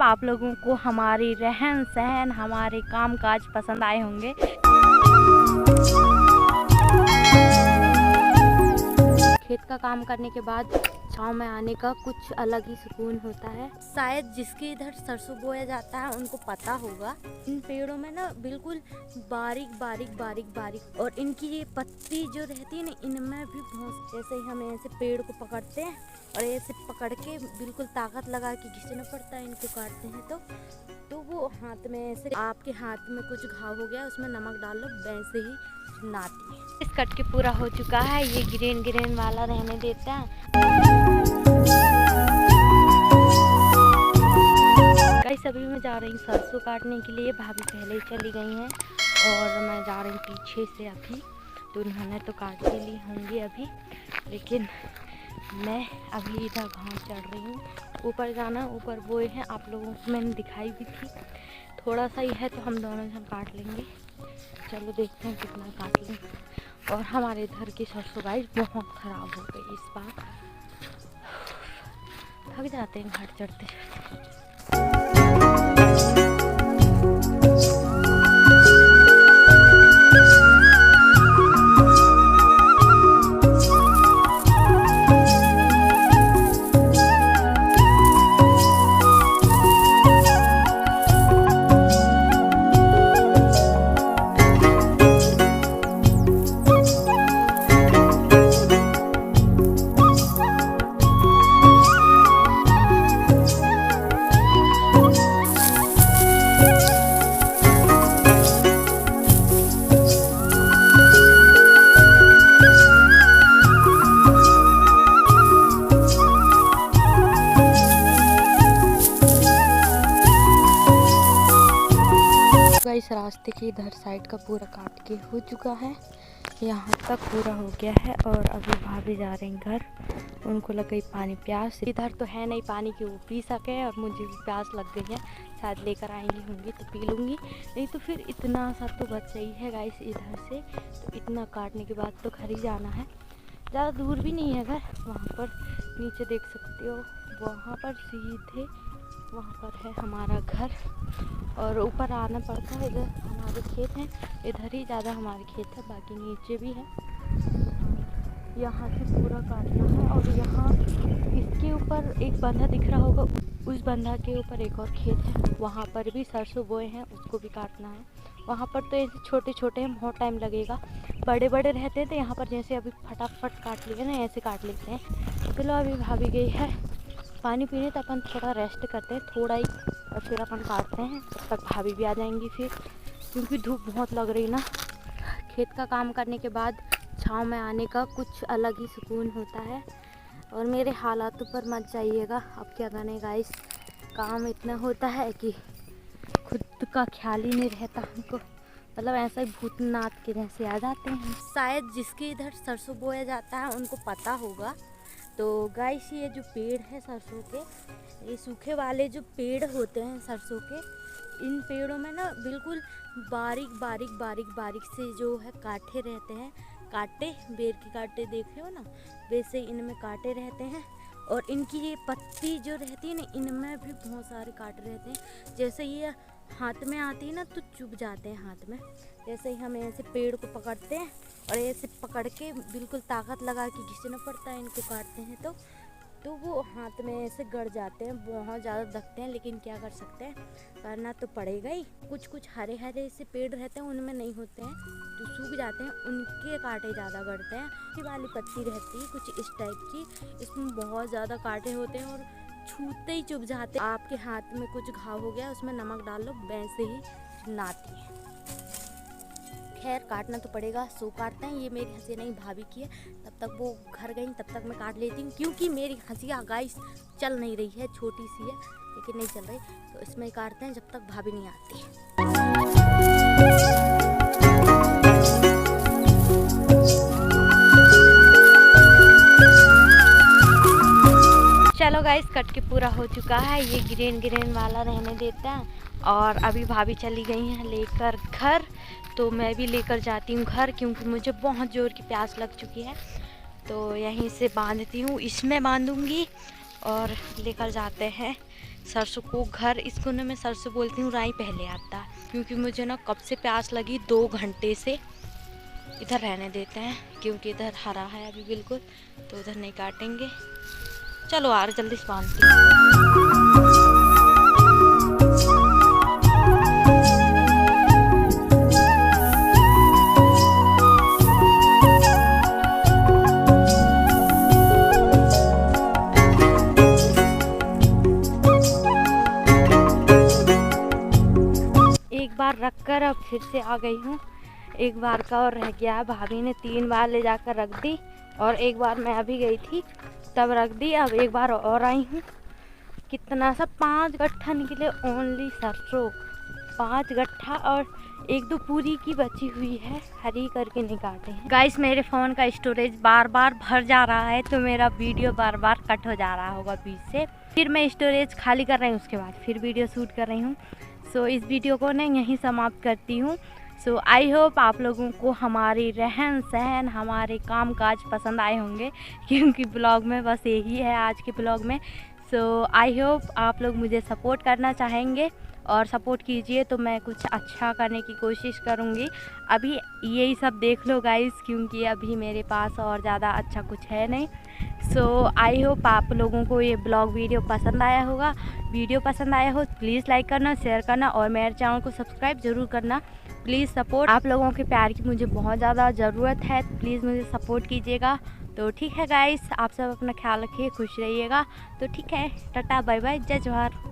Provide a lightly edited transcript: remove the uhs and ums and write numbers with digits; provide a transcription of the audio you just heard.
आप लोगों को हमारी रहन सहन, हमारे काम काज पसंद आए होंगे। खेत का काम करने के बाद छाँव में आने का कुछ अलग ही सुकून होता है। शायद जिसके इधर सरसों बोया जाता है उनको पता होगा, इन पेड़ों में ना बिल्कुल बारीक बारीक बारीक बारीक, और इनकी ये पत्ती जो रहती है ना, इनमें भी बहुत, जैसे ही हम ऐसे पेड़ को पकड़ते हैं और ऐसे पकड़ के बिल्कुल ताकत लगा के घिसना पड़ता है, इनको काटते हैं तो वो हाथ में ऐसे, आपके हाथ में कुछ घाव हो गया उसमें नमक डाल लो, वैसे ही नाती है। इस कट के पूरा हो चुका है, ये ग्रीन ग्रीन वाला रहने देता है। गाइस अभी मैं जा रही हूँ सरसों काटने के लिए, भाभी पहले ही चली गई हैं और मैं जा रही हूँ पीछे से अभी, तो उन्होंने तो काट के ली होंगी अभी, लेकिन मैं अभी इधर घास चढ़ रही हूँ। ऊपर जाना, ऊपर बोए हैं, आप लोगों को मैंने दिखाई भी थी, थोड़ा सा ही है तो हम दोनों जन काट लेंगे। चलो देखते हैं कितना काट लें। और हमारे इधर की सरसों गाइस बहुत ख़राब हो गई इस बार, थक जाते हैं घाट चढ़ते चढ़ते। इस रास्ते के इधर साइड का पूरा काट के हो चुका है, यहाँ तक पूरा हो गया है। और अभी भाभी जा रहे हैं घर, उनको लग गई पानी प्यास। इधर तो है नहीं पानी कि वो पी सके, और मुझे भी प्यास लग गई है, शायद लेकर आएंगी होंगी तो पी लूँगी, नहीं तो फिर इतना सा तो बच ही है गाइस इधर से। तो इतना काटने के बाद तो घर ही जाना है, ज़्यादा दूर भी नहीं है घर, वहाँ पर नीचे देख सकते हो, वहाँ पर सीधे वहाँ पर है हमारा घर, और ऊपर आना पड़ता है। इधर हमारे खेत हैं, इधर ही ज़्यादा हमारे खेत है, बाकी नीचे भी है। यहाँ से पूरा काटना है, और यहाँ इसके ऊपर एक बंधा दिख रहा होगा, उस बंधा के ऊपर एक और खेत है, वहाँ पर भी सरसों बोए हैं, उसको भी काटना है। वहाँ पर तो ऐसे छोटे छोटे हैं, बहुत टाइम लगेगा, बड़े बड़े रहते हैं तो यहाँ पर जैसे अभी फटाफट काट लिए ना, ऐसे काट लेते हैं। चलो अभी भाभी गई है पानी पीने, तो अपन थोड़ा रेस्ट करते हैं थोड़ा ही, और फिर अपन काटते हैं, तब तक भाभी भी आ जाएंगी फिर, क्योंकि धूप बहुत लग रही ना। खेत का काम करने के बाद छाँव में आने का कुछ अलग ही सुकून होता है। और मेरे हालातों पर मत जाइएगा, अब क्या करने गाइस, काम इतना होता है कि खुद का ख्याल ही नहीं रहता हमको, मतलब ऐसा ही भूतनाथ के जैसे आ जाते हैं। शायद जिसके इधर सरसों बोया जाता है उनको पता होगा। तो गाइस ये जो पेड़ है सरसों के, ये सूखे वाले जो पेड़ होते हैं सरसों के, इन पेड़ों में ना बिल्कुल बारीक बारीक बारीक बारीक से जो है कांटे रहते हैं, कांटे, बेर के कांटे देख रहे हो ना, वैसे इनमें कांटे रहते हैं। और इनकी ये पत्ती जो रहती है ना, इनमें भी बहुत सारे कांटे रहते हैं। जैसे ये हाथ में आती है ना तो चुभ जाते हैं हाथ में, जैसे ही हम ऐसे पेड़ को पकड़ते हैं और ऐसे पकड़ के बिल्कुल ताकत लगा के घिसना पड़ता है, इनको काटते हैं तो वो हाथ में ऐसे गड़ जाते हैं, बहुत ज़्यादा दखते हैं, लेकिन क्या कर सकते हैं, करना तो पड़ेगा ही। कुछ कुछ हरे हरे से पेड़ रहते हैं, उनमें नहीं होते हैं, जो सूख जाते हैं उनके कांटे ज़्यादा गड़ते हैं। ये वाली पत्ती रहती है कुछ इस टाइप की, इसमें बहुत ज़्यादा कांटे होते हैं और छूते ही चुभ जाते हैं। आपके हाथ में कुछ घाव हो गया, उसमें नमक डाल लो, वैसे ही नाती है। खैर काटना तो पड़ेगा, सो काटते हैं। ये मेरी हंसी नहीं भाभी की है, तब तक वो घर गई, तब तक मैं काट लेती हूँ, क्योंकि मेरी हंसिया गाइस चल नहीं रही है, छोटी सी है लेकिन नहीं चल रही, तो इसमें काटते हैं जब तक भाभी नहीं आती। चलो गाइस कट के पूरा हो चुका है, ये ग्रीन ग्रीन वाला रहने देता है। और अभी भाभी चली गई हैं लेकर घर, तो मैं भी लेकर जाती हूँ घर, क्योंकि मुझे बहुत ज़ोर की प्यास लग चुकी है। तो यहीं से बांधती हूँ, इसमें बांधूंगी और लेकर जाते हैं सरसों को घर इस कोने में सरसों बोलती हूँ, राई पहले आता है, क्योंकि मुझे ना कब से प्यास लगी 2 घंटे से। इधर रहने देते हैं क्योंकि इधर हरा है अभी बिल्कुल, तो उधर नहीं काटेंगे। चलो यार जल्दी से बांधती हूँ। एक बार रख कर अब फिर से आ गई हूँ। एक बार का और रह गया है, भाभी ने 3 बार ले जाकर रख दी और एक बार मैं अभी गई थी तब रख दी। अब एक बार और आई हूँ। कितना सा 5 गट्ठा निकले ओनली सरसों, 5 गट्ठा और 1-2 पूरी की बची हुई है, हरी करके नहीं काटे हैं। गाइस मेरे फ़ोन का स्टोरेज बार बार भर जा रहा है, तो मेरा वीडियो बार बार कट हो जा रहा होगा बीच से। फिर मैं स्टोरेज खाली कर रही हूँ, उसके बाद फिर वीडियो शूट कर रही हूँ। सो इस वीडियो को ना यहीं समाप्त करती हूँ। सो आई होप आप लोगों को हमारी रहन सहन, हमारे काम काज पसंद आए होंगे, क्योंकि ब्लॉग में बस यही है आज के ब्लॉग में। सो आई होप आप लोग मुझे सपोर्ट करना चाहेंगे और सपोर्ट कीजिए तो मैं कुछ अच्छा करने की कोशिश करूँगी। अभी यही सब देख लो गाइस, क्योंकि अभी मेरे पास और ज़्यादा अच्छा कुछ है नहीं। सो आई होप आप लोगों को ये ब्लॉग वीडियो पसंद आया होगा। वीडियो पसंद आया हो प्लीज़ लाइक करना, शेयर करना और मेरे चैनल को सब्सक्राइब ज़रूर करना। प्लीज़ सपोर्ट, आप लोगों के प्यार की मुझे बहुत ज़्यादा ज़रूरत है, प्लीज़ मुझे सपोर्ट कीजिएगा। तो ठीक है गाइस, आप सब अपना ख्याल रखिए, खुश रहिएगा। तो ठीक है, टाटा बाय बाय, जय जवाहर।